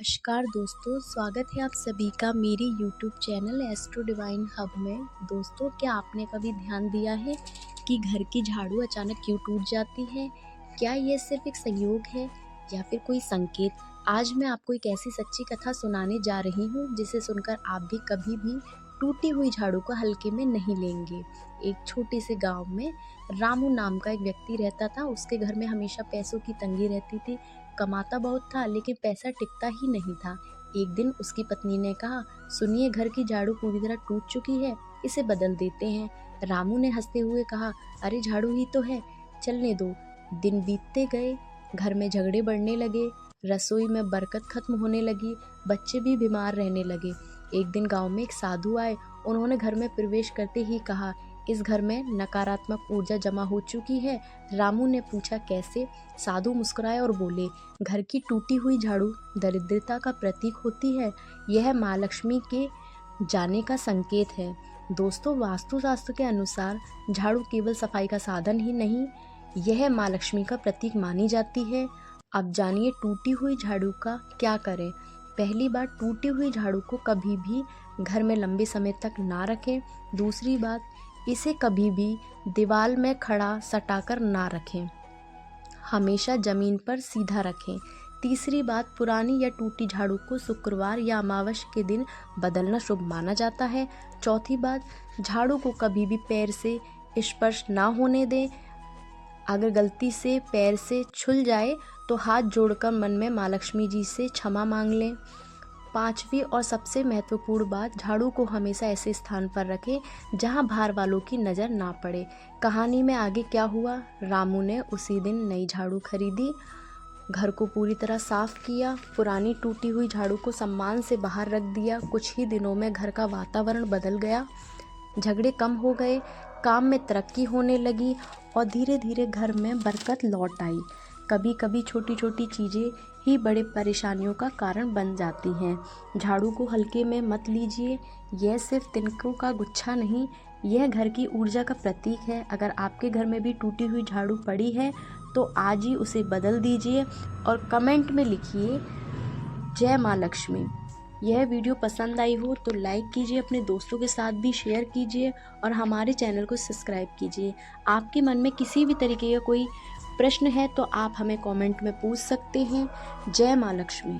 नमस्कार दोस्तों, स्वागत है आप सभी का मेरे YouTube channel astro divine hub में। दोस्तों, क्या आपने कभी ध्यान दिया है कि घर की झाड़ू अचानक क्यों टूट जाती है? क्या ये सिर्फ एक संयोग है या फिर कोई संकेत? आज मैं आपको एक ऐसी सच्ची कथा सुनाने जा रही हूँ जिसे सुनकर आप भी कभी भी टूटी हुई झाड़ू को हल्के में नहीं लेंगे। एक छोटे से गांव में रामू नाम का एक व्यक्ति रहता था। उसके घर में हमेशा पैसों की तंगी रहती थी। कमाता बहुत था लेकिन पैसा टिकता ही नहीं था। एक दिन उसकी पत्नी ने कहा, सुनिए, घर की झाड़ू पूरी तरह टूट चुकी है, इसे बदल देते हैं। रामू ने हंसते हुए कहा, अरे झाड़ू ही तो है, चलने दो। दिन बीतते गए, घर में झगड़े बढ़ने लगे, रसोई में बरकत खत्म होने लगी, बच्चे भी बीमार रहने लगे। एक दिन गांव में एक साधु आए। उन्होंने घर में प्रवेश करते ही कहा, इस घर में नकारात्मक ऊर्जा जमा हो चुकी है। रामू ने पूछा, कैसे? साधु मुस्कुराए और बोले, घर की टूटी हुई झाड़ू दरिद्रता का प्रतीक होती है। यह माँ लक्ष्मी के जाने का संकेत है। दोस्तों, वास्तुशास्त्र के अनुसार झाड़ू केवल सफाई का साधन ही नहीं, यह माँ लक्ष्मी का प्रतीक मानी जाती है। अब जानिए टूटी हुई झाड़ू का क्या करें। पहली बात, टूटी हुई झाड़ू को कभी भी घर में लंबे समय तक ना रखें। दूसरी बात, इसे कभी भी दीवार में खड़ा सटाकर ना रखें, हमेशा ज़मीन पर सीधा रखें। तीसरी बात, पुरानी या टूटी झाड़ू को शुक्रवार या अमावस्या के दिन बदलना शुभ माना जाता है। चौथी बात, झाड़ू को कभी भी पैर से स्पर्श ना होने दें। अगर गलती से पैर से छूल जाए तो हाथ जोड़कर मन में माँ लक्ष्मी जी से क्षमा मांग लें। पांचवी और सबसे महत्वपूर्ण बात, झाड़ू को हमेशा ऐसे स्थान पर रखें जहां बाहर वालों की नज़र ना पड़े। कहानी में आगे क्या हुआ? रामू ने उसी दिन नई झाड़ू खरीदी, घर को पूरी तरह साफ किया, पुरानी टूटी हुई झाड़ू को सम्मान से बाहर रख दिया। कुछ ही दिनों में घर का वातावरण बदल गया, झगड़े कम हो गए, काम में तरक्की होने लगी और धीरे धीरे घर में बरकत लौट आई। कभी कभी छोटी छोटी चीज़ें ही बड़े परेशानियों का कारण बन जाती हैं। झाड़ू को हल्के में मत लीजिए, यह सिर्फ तिनकों का गुच्छा नहीं, यह घर की ऊर्जा का प्रतीक है। अगर आपके घर में भी टूटी हुई झाड़ू पड़ी है तो आज ही उसे बदल दीजिए और कमेंट में लिखिए, जय माँ लक्ष्मी। यह वीडियो पसंद आई हो तो लाइक कीजिए, अपने दोस्तों के साथ भी शेयर कीजिए और हमारे चैनल को सब्सक्राइब कीजिए। आपके मन में किसी भी तरीके का कोई प्रश्न है तो आप हमें कमेंट में पूछ सकते हैं। जय माँ लक्ष्मी।